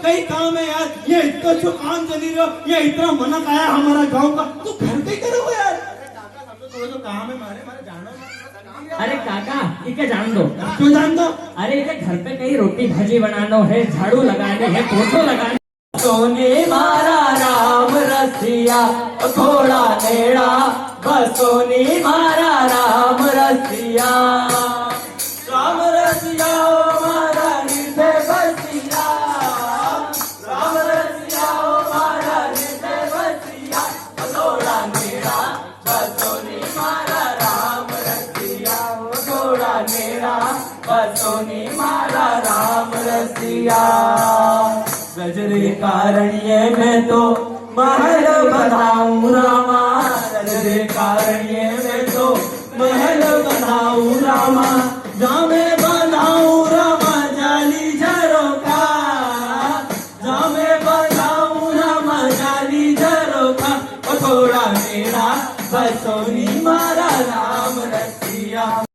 कहीं काम है यार, ये इतना जो काम चली रहा, ये इतना मनक आया हमारा गांव का, तू घर कहीं करो यार। थोड़ा जो काम है मारे जानो। अरे काका इके जान दो। क्यों जान दो? अरे इके घर पे कहीं रोटी भाजी बनानो है, झाड़ू लगानी है, पोछो लगानी। सोनी मारा राम रसिया थोड़ा नेड़ा, बसोनी मारा राम रसिया। राम रसिया ओ मारा निधे बसिया, राम रसिया ओ मारा निधे बसिया, थोड़ा नेड़ा बसोनी मारा राम रसिया, थोड़ा नेड़ा बसोनी मारा राम रसिया। गजरे कारणिये में तो महल बनाऊं रामा, गजरे कारणिये में तो महल बनाऊं रामा, जामे बनाऊं रामा जाली झरोखा, जामे बनाऊं रामा जाली झरोखा, थोड़ा मेरा बसोनी मारा राम रसिया।